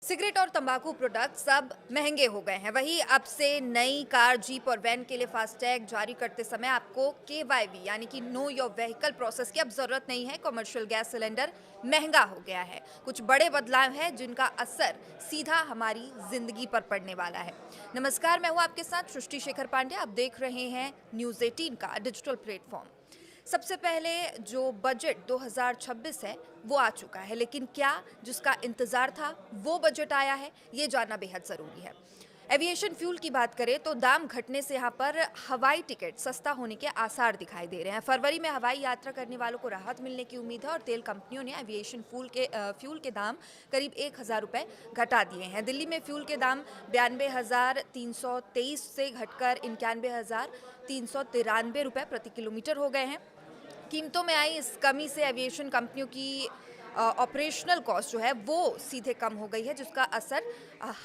Cigarette और तंबाकू products अब महंगे हो गए हैं। वहीं अब से नई कार, जीप और वैन के लिए फास्टैग जारी करते समय आपको केवाईवी यानी कि नो योर व्हीकल प्रोसेस की अब जरूरत नहीं है। कमर्शियल गैस सिलेंडर महंगा हो गया है। कुछ बड़े बदलाव हैं जिनका असर सीधा हमारी जिंदगी पर पड़ने वाला है। नमस्कार, मैं हूं आपके साथ सृष्टि शेखर पांडे। आप देख रहे हैं न्यूज 18 का डिजिटल प्लेटफॉर्म। सबसे पहले जो बजट 2026 है वो आ चुका है, लेकिन क्या जिसका इंतजार था वो बजट आया है, ये जानना बेहद ज़रूरी है। एविएशन फ्यूल की बात करें तो दाम घटने से यहाँ पर हवाई टिकट सस्ता होने के आसार दिखाई दे रहे हैं। फरवरी में हवाई यात्रा करने वालों को राहत मिलने की उम्मीद है और तेल कंपनियों ने एविएशन फ्यूल के दाम करीब 1,000 रुपये घटा दिए हैं। दिल्ली में फ्यूल के दाम 92,323 से घटकर 91,393 रुपये प्रति किलोमीटर हो गए हैं। कीमतों में आई इस कमी से एविएशन कंपनियों की ऑपरेशनल कॉस्ट जो है वो सीधे कम हो गई है, जिसका असर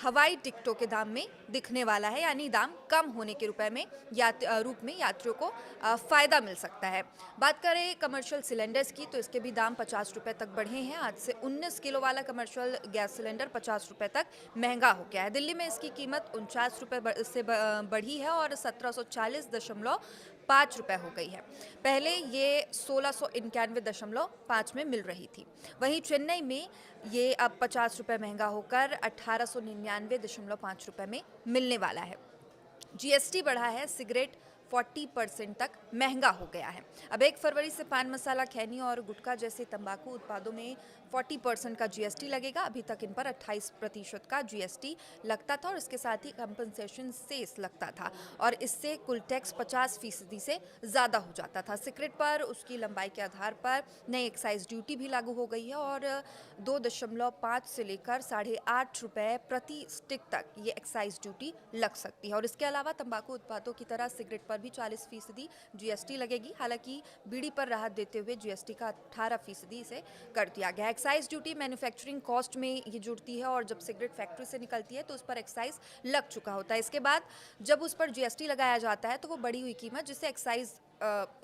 हवाई टिकटों के दाम में दिखने वाला है। यानी दाम कम होने के रूप में यात्रियों को फ़ायदा मिल सकता है। बात करें कमर्शियल सिलेंडर्स की तो इसके भी दाम 50 रुपये तक बढ़े हैं। आज से 19 किलो वाला कमर्शियल गैस सिलेंडर 50 रुपये तक महंगा हो गया है। दिल्ली में इसकी कीमत 49 रुपये से बढ़ी है और 1740.5 रुपये हो गई है। पहले ये 1691.5 में मिल रही थी। वहीं चेन्नई में ये अब 50 रुपये महंगा होकर 1899.5 रुपये में मिलने वाला है। जीएसटी बढ़ा है, सिगरेट 40% तक महंगा हो गया है। अब 1 फरवरी से पान मसाला, खैनी और गुटखा जैसे तंबाकू उत्पादों में 40% का जीएसटी लगेगा। अभी तक इन पर 28% का जीएसटी लगता था और इसके साथ ही कंपनसेशन सेस लगता था और इससे कुल टैक्स 50% से ज़्यादा हो जाता था। सिगरेट पर उसकी लंबाई के आधार पर नई एक्साइज ड्यूटी भी लागू हो गई है और 2.5 से लेकर 8.5 रुपये प्रति स्टिक तक ये एक्साइज ड्यूटी लग सकती है। और इसके अलावा तंबाकू उत्पादों की तरह सिगरेट पर भी 40% जीएसटी लगेगी। हालांकि बीड़ी पर राहत देते हुए जीएसटी का 18% से कर दिया गया। एक्साइज ड्यूटी मैन्युफैक्चरिंग कॉस्ट में ये जुड़ती है और जब सिगरेट फैक्ट्री से निकलती है तो उस पर एक्साइज लग चुका होता है। इसके बाद जब उस पर जीएसटी लगाया जाता है तो वो बढ़ी हुई कीमत जिसे एक्साइज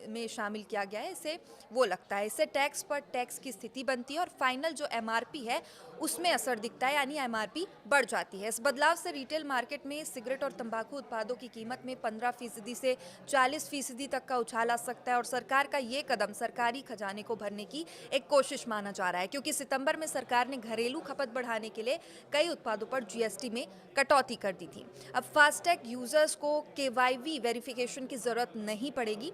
में शामिल किया गया है इसे वो लगता है। इससे टैक्स पर टैक्स की स्थिति बनती है और फाइनल जो एमआरपी है उसमें असर दिखता है, यानी एमआरपी बढ़ जाती है। इस बदलाव से रिटेल मार्केट में सिगरेट और तंबाकू उत्पादों की कीमत में 15% से 40% तक का उछाल आ सकता है और सरकार का ये कदम सरकारी खजाने को भरने की एक कोशिश माना जा रहा है, क्योंकि सितंबर में सरकार ने घरेलू खपत बढ़ाने के लिए कई उत्पादों पर जीएसटी में कटौती कर दी थी। अब फास्टैग यूजर्स को केवाईवी वेरिफिकेशन की जरूरत नहीं पड़ेगी,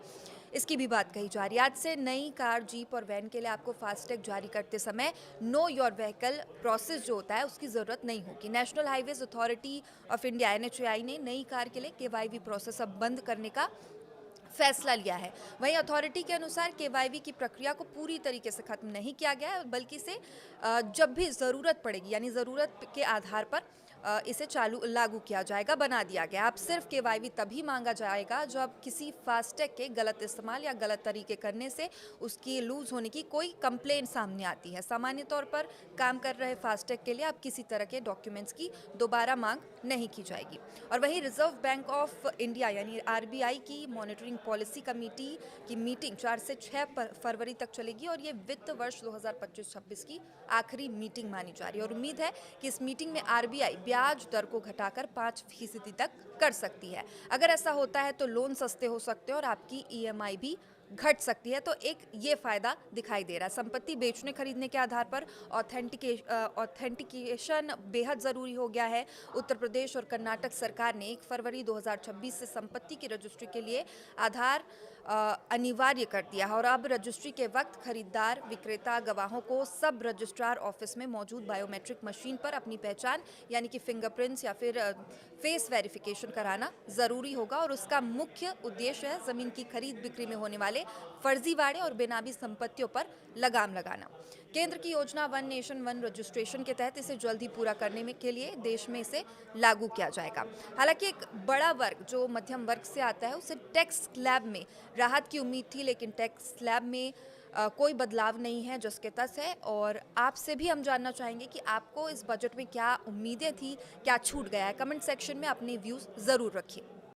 इसकी भी बात कही जा रही है। आज से नई कार, जीप और वैन के लिए आपको फास्टैग जारी करते समय नो योर व्हीकल प्रोसेस जो होता है उसकी ज़रूरत नहीं होगी। National highways authority of India NHAI ने नई कार के लिए केवाईवी प्रोसेस अब बंद करने का फैसला लिया है। वहीं अथॉरिटी के अनुसार केवाईवी की प्रक्रिया को पूरी तरीके से खत्म नहीं किया गया है, बल्कि इसे जब भी ज़रूरत पड़ेगी यानी ज़रूरत के आधार पर इसे लागू किया जाएगा, बना दिया गया। अब सिर्फ केवाईवी तभी मांगा जाएगा जब किसी फास्टैग के गलत इस्तेमाल या गलत तरीके करने से उसकी लूज होने की कोई कंप्लेंट सामने आती है। सामान्य तौर पर काम कर रहे फास्टैग के लिए अब किसी तरह के डॉक्यूमेंट्स की दोबारा मांग नहीं की जाएगी। और वहीं रिजर्व बैंक ऑफ इंडिया यानी आरबीआई की मॉनिटरिंग पॉलिसी कमेटी की मीटिंग 4 से 6 फरवरी तक चलेगी और ये वित्त वर्ष 2025-26 की आखिरी मीटिंग मानी जा रही है और उम्मीद है कि इस मीटिंग में आरबीआई ब्याज दर को घटाकर 5% तक कर सकती है। अगर ऐसा होता है तो लोन सस्ते हो सकते हैं और आपकी ईएमआई भी घट सकती है, तो एक ये फायदा दिखाई दे रहा है। संपत्ति बेचने खरीदने के आधार पर ऑथेंटिकेशन बेहद ज़रूरी हो गया है। उत्तर प्रदेश और कर्नाटक सरकार ने 1 फरवरी 2026 से संपत्ति की रजिस्ट्री के लिए आधार अनिवार्य कर दिया है और अब रजिस्ट्री के वक्त खरीदार, विक्रेता, गवाहों को सब रजिस्ट्रार ऑफिस में मौजूद बायोमेट्रिक मशीन पर अपनी पहचान यानी कि फिंगरप्रिंट्स या फिर फेस वेरिफिकेशन कराना ज़रूरी होगा और उसका मुख्य उद्देश्य है ज़मीन की खरीद बिक्री में होने वाले फर्जीवाड़े और बेनामी संपत्तियों पर लगाम लगाना। केंद्र की योजना वन नेशन वन रजिस्ट्रेशन के तहत इसे जल्द ही पूरा करने में के लिए देश में इसे लागू किया जाएगा। हालांकि एक बड़ा वर्ग जो मध्यम वर्ग से आता है उसे टैक्स स्लैब में राहत की उम्मीद थी, लेकिन टैक्स स्लैब में कोई बदलाव नहीं है, जस के तस है। और आपसे भी हम जानना चाहेंगे कि आपको इस बजट में क्या उम्मीदें थी, क्या छूट गया है। कमेंट सेक्शन में अपने व्यूज़ ज़रूर रखिए।